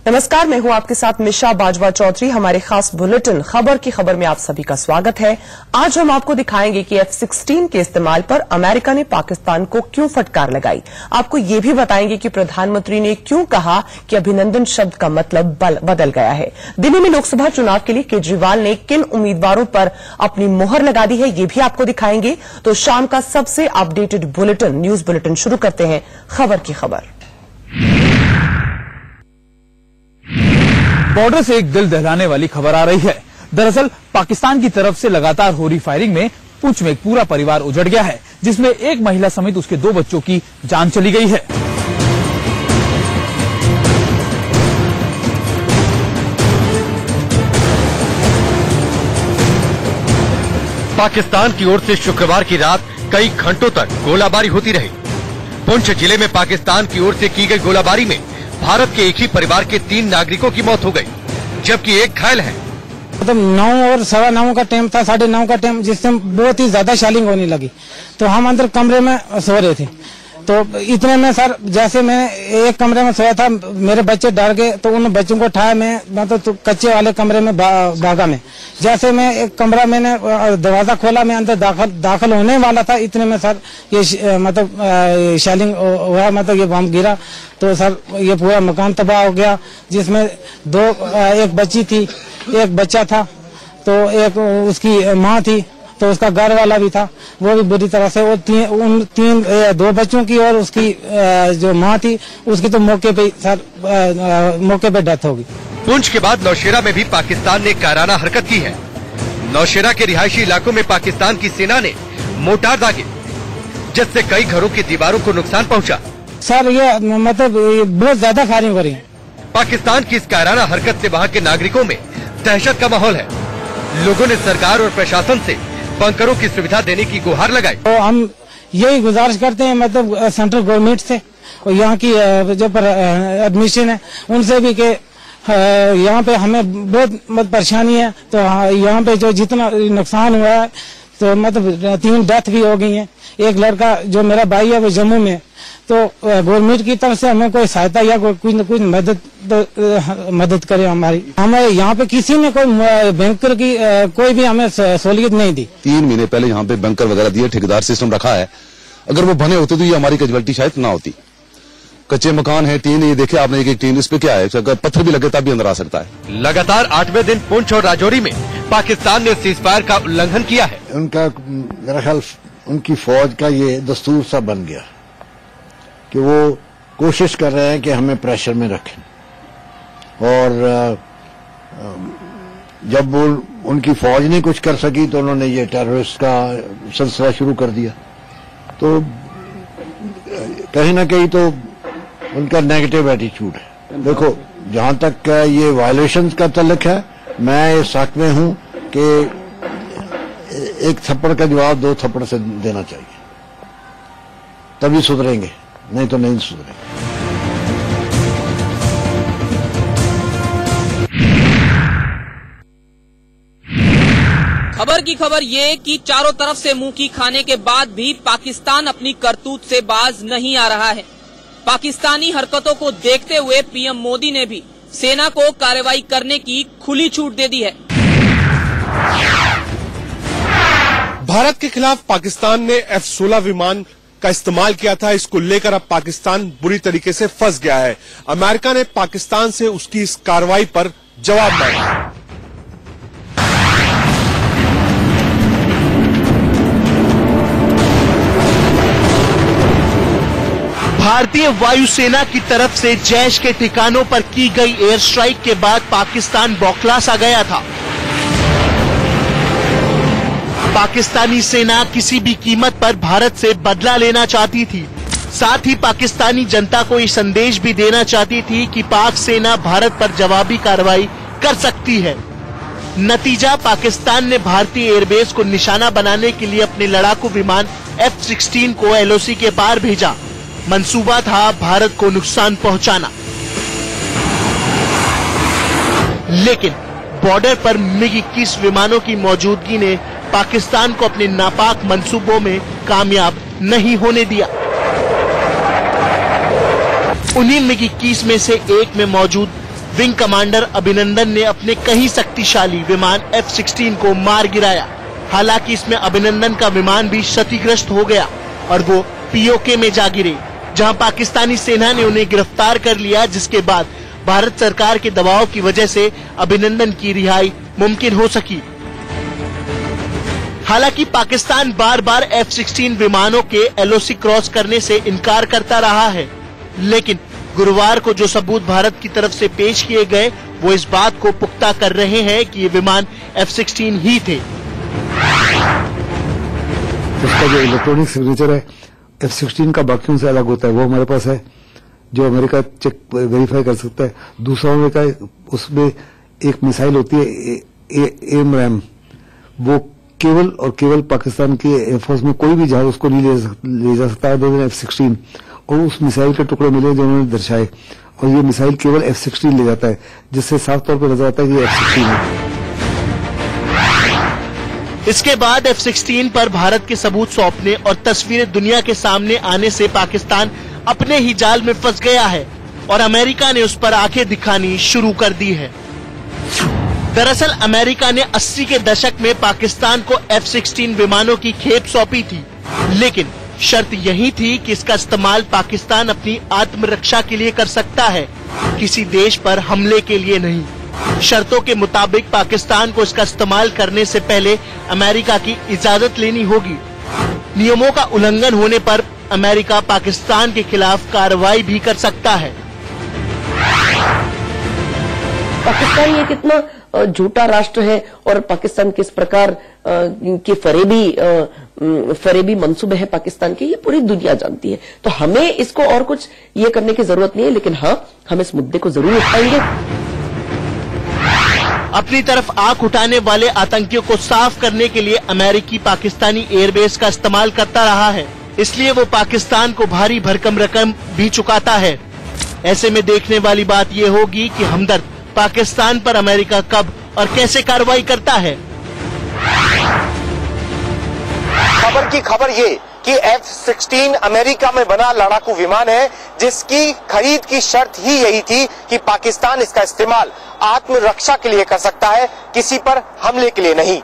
नमस्कार, मैं हूं आपके साथ मिशा बाजवा चौधरी। हमारे खास बुलेटिन खबर की खबर में आप सभी का स्वागत है। आज हम आपको दिखाएंगे कि F-16 के इस्तेमाल पर अमेरिका ने पाकिस्तान को क्यों फटकार लगाई। आपको ये भी बताएंगे कि प्रधानमंत्री ने क्यों कहा कि अभिनंदन शब्द का मतलब बदल गया है। दिल्ली में लोकसभा चुनाव के लिए केजरीवाल ने किन उम्मीदवारों पर अपनी मोहर लगा दी है, ये भी आपको दिखाएंगे। तो शाम का सबसे अपडेटेड बुलेटिन, न्यूज बुलेटिन शुरू करते हैं खबर की खबर। बॉर्डर से एक दिल दहलाने वाली खबर आ रही है। दरअसल पाकिस्तान की तरफ से लगातार हो रही फायरिंग में पुंछ में एक पूरा परिवार उजड़ गया है, जिसमें एक महिला समेत उसके 2 बच्चों की जान चली गई है। पाकिस्तान की ओर से शुक्रवार की रात कई घंटों तक गोलाबारी होती रही। पुंछ जिले में पाकिस्तान की ओर से की गई गोलाबारी में भारत के एक ही परिवार के 3 नागरिकों की मौत हो गई, जबकि एक घायल है। मतलब 9 और 9:15 का टाइम था, 9:30 का टाइम, जिससे बहुत ही ज्यादा शेलिंग होने लगी। तो हम अंदर कमरे में सो रहे थे, तो इतने में सर जैसे मैं एक कमरे में सोया था, मेरे बच्चे डर गए, तो उन बच्चों को उठाया, मैं मतलब तो कच्चे वाले कमरे में भागा मैं। जैसे मैं एक कमरा, मैंने दरवाजा खोला, मैं अंदर दाखिल होने वाला था, इतने में सर ये मतलब शेलिंग हुआ, मतलब ये बम गिरा। तो सर ये पूरा मकान तबाह हो गया, जिसमें एक बच्ची थी, एक बच्चा था, तो एक उसकी माँ थी, तो उसका घर वाला भी था, वो भी बुरी तरह से। वो 2 बच्चों की और उसकी जो माँ थी, उसकी तो मौके पे डेथ हो गई। पुंछ के बाद नौशेरा में भी पाकिस्तान ने कायराना हरकत की है। नौशेरा के रिहायशी इलाकों में पाकिस्तान की सेना ने मोर्टार दागे, जिससे कई घरों की दीवारों को नुकसान पहुंचा। सर ये मतलब बहुत ज्यादा फायरिंग हो रही है। पाकिस्तान की इस कायराना हरकत से वहाँ के नागरिकों में दहशत का माहौल है। लोगों ने सरकार और प्रशासन से बंकरों की सुविधा देने की गुहार लगाई। तो हम यही गुजारिश करते हैं, मतलब सेंट्रल गवर्नमेंट से और यहाँ की जो एडमिशन है उनसे भी, कि यहाँ पे हमें बहुत परेशानी है। तो यहाँ पे जो जितना नुकसान हुआ है, तो मतलब 3 डेथ भी हो गई है। एक लड़का जो मेरा भाई है वो जम्मू में, तो गवर्नमेंट की तरफ से हमें कोई सहायता या कुछ न कुछ मदद करे हमारी। हमें यहाँ पे किसी ने कोई बैंकर की कोई भी हमें सहूलियत नहीं दी। 3 महीने पहले यहाँ पे बैंकर वगैरह दिए, ठेकेदार सिस्टम रखा है। अगर वो बने होते तो ये हमारी कैजुअलिटी शायद ना होती। कच्चे मकान है, टीन, ये देखे आपने एक टीन, इस पे क्या है, अगर पत्थर भी लगे तब भी अंदर आ सकता है। लगातार 8वें दिन पुंछ और राजौरी में पाकिस्तान ने सीजफायर का उल्लंघन किया है। उनका मेरा ख्याल उनकी फौज का ये दस्तूर सा बन गया कि वो कोशिश कर रहे हैं कि हमें प्रेशर में रखें, और जब वो उनकी फौज नहीं कुछ कर सकी तो उन्होंने ये टेररिस्ट का सिलसिला शुरू कर दिया। तो कहीं ना कहीं तो उनका नेगेटिव एटीट्यूड है। देखो, जहां तक ये वायलेशंस का तल्लुक है, मैं इस हक में हूं कि एक थप्पड़ का जवाब 2 थप्पड़ से देना चाहिए, तभी सुधरेंगे, नहीं तो नहीं सुधरेंगे। खबर की खबर ये कि चारों तरफ से मुंह की खाने के बाद भी पाकिस्तान अपनी करतूत से बाज नहीं आ रहा है। पाकिस्तानी हरकतों को देखते हुए पीएम मोदी ने भी सेना को कार्रवाई करने की खुली छूट दे दी है। भारत के खिलाफ पाकिस्तान ने F-16 विमान का इस्तेमाल किया था। इसको लेकर अब पाकिस्तान बुरी तरीके से फंस गया है। अमेरिका ने पाकिस्तान से उसकी इस कार्रवाई पर जवाब मांगा। भारतीय वायुसेना की तरफ से जैश के ठिकानों पर की गई एयर स्ट्राइक के बाद पाकिस्तान बौखला सा गया था। पाकिस्तानी सेना किसी भी कीमत पर भारत से बदला लेना चाहती थी। साथ ही पाकिस्तानी जनता को ये संदेश भी देना चाहती थी कि पाक सेना भारत पर जवाबी कार्रवाई कर सकती है। नतीजा, पाकिस्तान ने भारतीय एयरबेस को निशाना बनाने के लिए अपने लड़ाकू विमान F-16 को LOC के पार भेजा। मंसूबा था भारत को नुकसान पहुंचाना, लेकिन बॉर्डर पर MiG-21 विमानों की मौजूदगी ने पाकिस्तान को अपने नापाक मंसूबों में कामयाब नहीं होने दिया। उन्हीं MiG-21 में से एक में मौजूद विंग कमांडर अभिनंदन ने अपने कई शक्तिशाली विमान F-16 को मार गिराया। हालांकि इसमें अभिनंदन का विमान भी क्षतिग्रस्त हो गया और वो पीओके में जा गिरे, जहां पाकिस्तानी सेना ने उन्हें गिरफ्तार कर लिया, जिसके बाद भारत सरकार के दबाव की वजह से अभिनंदन की रिहाई मुमकिन हो सकी। हालांकि पाकिस्तान बार बार F-16 विमानों के LOC क्रॉस करने से इनकार करता रहा है, लेकिन गुरुवार को जो सबूत भारत की तरफ से पेश किए गए वो इस बात को पुख्ता कर रहे हैं कि ये विमान F-16 ही थे। उसका जो इलेक्ट्रॉनिक सिग्नेचर है F-16 का बाकियों से अलग होता है, वो हमारे पास है, जो अमेरिका चेक वेरीफाई कर सकता है। दूसरा अमेरिका उसमें एक मिसाइल होती है AMRAAM, वो केवल और केवल पाकिस्तान की एयरफोर्स में कोई भी जहाज उसको नहीं ले जा सकता है। F-16 और उस मिसाइल के टुकड़े मिले जो उन्होंने दर्शाए, और ये मिसाइल केवल F-16 ले जाता है, जिससे साफ तौर पर नजर आता है कि F-16 है। इसके बाद F-16 पर भारत के सबूत सौंपने और तस्वीरें दुनिया के सामने आने से पाकिस्तान अपने ही जाल में फंस गया है और अमेरिका ने उस पर आंखें दिखानी शुरू कर दी है। दरअसल अमेरिका ने 80 के दशक में पाकिस्तान को F-16 विमानों की खेप सौंपी थी, लेकिन शर्त यही थी कि इसका इस्तेमाल पाकिस्तान अपनी आत्मरक्षा के लिए कर सकता है, किसी देश पर हमले के लिए नहीं। शर्तों के मुताबिक पाकिस्तान को इसका इस्तेमाल करने से पहले अमेरिका की इजाजत लेनी होगी। नियमों का उल्लंघन होने पर अमेरिका पाकिस्तान के खिलाफ कार्रवाई भी कर सकता है। पाकिस्तान ये कितना झूठा राष्ट्र है और पाकिस्तान किस प्रकार के फरेबी मंसूबे हैं पाकिस्तान के, ये पूरी दुनिया जानती है। तो हमें इसको और कुछ ये करने की जरूरत नहीं है, लेकिन हाँ, हम इस मुद्दे को जरूर उठाएंगे। अपनी तरफ आंख उठाने वाले आतंकियों को साफ करने के लिए अमेरिकी पाकिस्तानी एयरबेस का इस्तेमाल करता रहा है, इसलिए वो पाकिस्तान को भारी भरकम रकम भी चुकाता है। ऐसे में देखने वाली बात ये होगी कि हमदर्द पाकिस्तान पर अमेरिका कब और कैसे कार्रवाई करता है। खबर की खबर ये कि F-16 अमेरिका में बना लड़ाकू विमान है, जिसकी खरीद की शर्त ही यही थी कि पाकिस्तान इसका इस्तेमाल आत्मरक्षा के लिए कर सकता है, किसी पर हमले के लिए नहीं।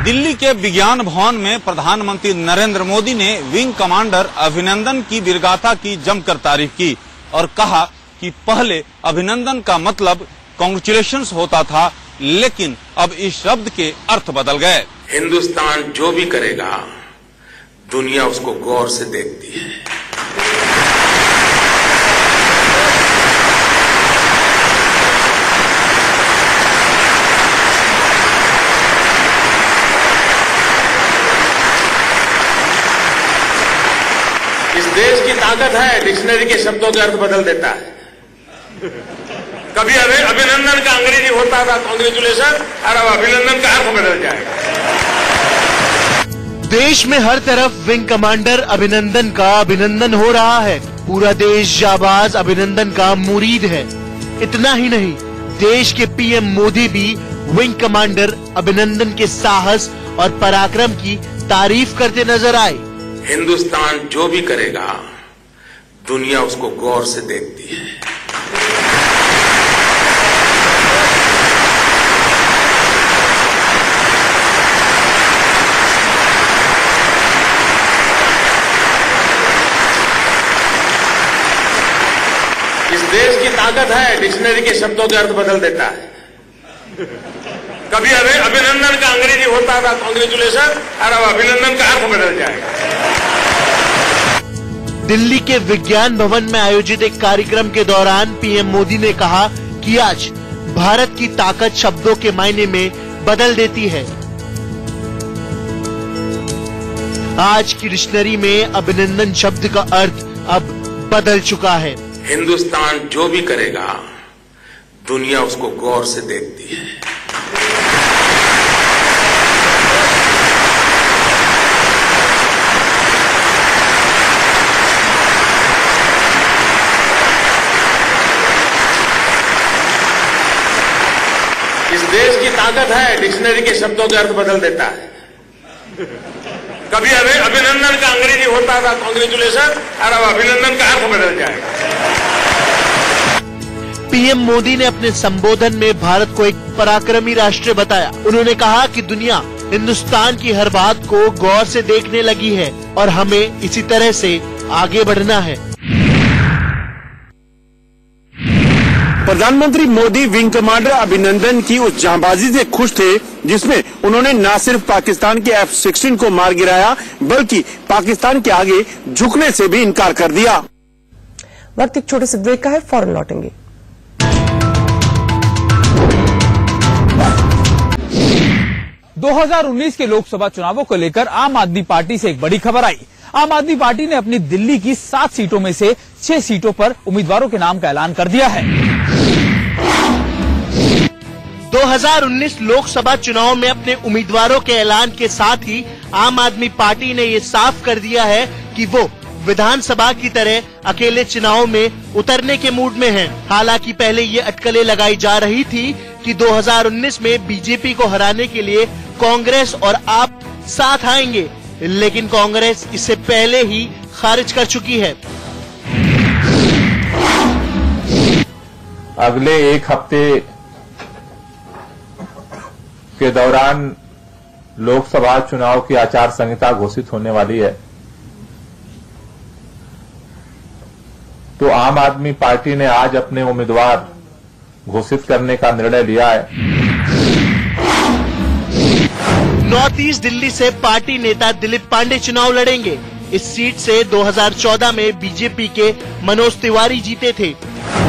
दिल्ली के विज्ञान भवन में प्रधानमंत्री नरेंद्र मोदी ने विंग कमांडर अभिनंदन की वीरगाथा की जमकर तारीफ की और कहा कि पहले अभिनंदन का मतलब कांग्रेचुलेशंस होता था, लेकिन अब इस शब्द के अर्थ बदल गए। हिंदुस्तान जो भी करेगा दुनिया उसको गौर से देखती है। इस देश की ताकत है, डिक्शनरी के शब्दों के अर्थ बदल देता है। कभी अभिनंदन का अंग्रेजी होता था कांग्रेचुलेशन, और अब अभिनंदन का अर्थ बदल जाएगा। देश में हर तरफ विंग कमांडर अभिनंदन का अभिनंदन हो रहा है। पूरा देश जाबाज अभिनंदन का मुरीद है। इतना ही नहीं, देश के पीएम मोदी भी विंग कमांडर अभिनंदन के साहस और पराक्रम की तारीफ करते नजर आए। हिंदुस्तान जो भी करेगा दुनिया उसको गौर से देखती है। इस देश की ताकत है, डिक्शनरी के शब्दों के अर्थ बदल देता है। कभी अभिनंदन का अंग्रेजी होता था कांग्रेचुलेशन, और अब अभिनंदन का अर्थ बदल जाएगा। दिल्ली के विज्ञान भवन में आयोजित एक कार्यक्रम के दौरान पीएम मोदी ने कहा कि आज भारत की ताकत शब्दों के मायने में बदल देती है। आज की डिक्शनरी में अभिनंदन शब्द का अर्थ अब बदल चुका है। हिंदुस्तान जो भी करेगा दुनिया उसको गौर से देखती है। इस देश की ताकत है, डिक्शनरी के शब्दों के अर्थ बदल देता है। कभी अभिनंदन का अंग्रेजी होता था कांग्रेचुलेशन, और अब अभिनंदन का अर्थ बदल जाएगा। पीएम मोदी ने अपने संबोधन में भारत को एक पराक्रमी राष्ट्र बताया। उन्होंने कहा कि दुनिया हिंदुस्तान की हर बात को गौर से देखने लगी है और हमें इसी तरह से आगे बढ़ना है। प्रधानमंत्री मोदी विंग कमांडर अभिनंदन की उस जांबाजी से खुश थे जिसमें उन्होंने न सिर्फ पाकिस्तान के F-16 को मार गिराया बल्कि पाकिस्तान के आगे झुकने से भी इनकार कर दिया। वक्त एक छोटे से ब्रेक का है, फौरन लौटेंगे। दो 2019 के लोकसभा चुनावों को लेकर आम आदमी पार्टी से एक बड़ी खबर आई। आम आदमी पार्टी ने अपनी दिल्ली की 7 सीटों में से 6 सीटों पर उम्मीदवारों के नाम का ऐलान कर दिया है। 2019 लोकसभा चुनाव में अपने उम्मीदवारों के ऐलान के साथ ही आम आदमी पार्टी ने ये साफ कर दिया है कि वो विधानसभा की तरह अकेले चुनाव में उतरने के मूड में हैं। हालांकि पहले ये अटकलें लगाई जा रही थी कि 2019 में बीजेपी को हराने के लिए कांग्रेस और आप साथ आएंगे, लेकिन कांग्रेस इससे पहले ही खारिज कर चुकी है। अगले एक हफ्ते के दौरान लोकसभा चुनाव की आचार संहिता घोषित होने वाली है, तो आम आदमी पार्टी ने आज अपने उम्मीदवार घोषित करने का निर्णय लिया है। नॉर्थ ईस्ट दिल्ली से पार्टी नेता दिलीप पांडे चुनाव लड़ेंगे। इस सीट से 2014 में बीजेपी के मनोज तिवारी जीते थे।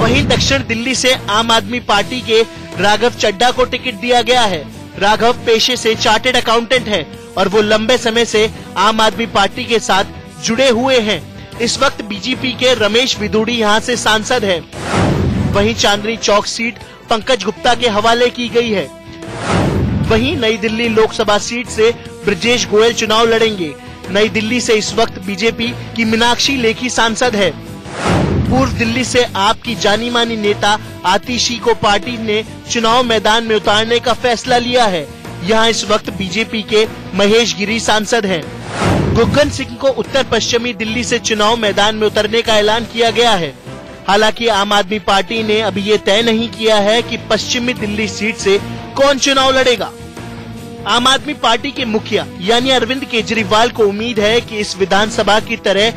वहीं दक्षिण दिल्ली से आम आदमी पार्टी के राघव चड्ढा को टिकट दिया गया है। राघव पेशे से चार्टेड अकाउंटेंट है और वो लंबे समय से आम आदमी पार्टी के साथ जुड़े हुए हैं। इस वक्त बीजेपी के रमेश विदुड़ी यहाँ से सांसद है। वहीं चांदनी चौक सीट पंकज गुप्ता के हवाले की गई है। वहीं नई दिल्ली लोकसभा सीट से ब्रजेश गोयल चुनाव लड़ेंगे। नई दिल्ली से इस वक्त बीजेपी की मीनाक्षी लेखी सांसद है। पूर्व दिल्ली से आप की जानी मानी नेता आतिशी को पार्टी ने चुनाव मैदान में उतारने का फैसला लिया है। यहाँ इस वक्त बीजेपी के महेश गिरी सांसद हैं। गुग्गन सिंह को उत्तर पश्चिमी दिल्ली से चुनाव मैदान में उतरने का ऐलान किया गया है। हालांकि आम आदमी पार्टी ने अभी ये तय नहीं किया है कि पश्चिमी दिल्ली सीट से कौन चुनाव लड़ेगा। आम आदमी पार्टी के मुखिया यानी अरविंद केजरीवाल को उम्मीद है कि इस विधानसभा की तरह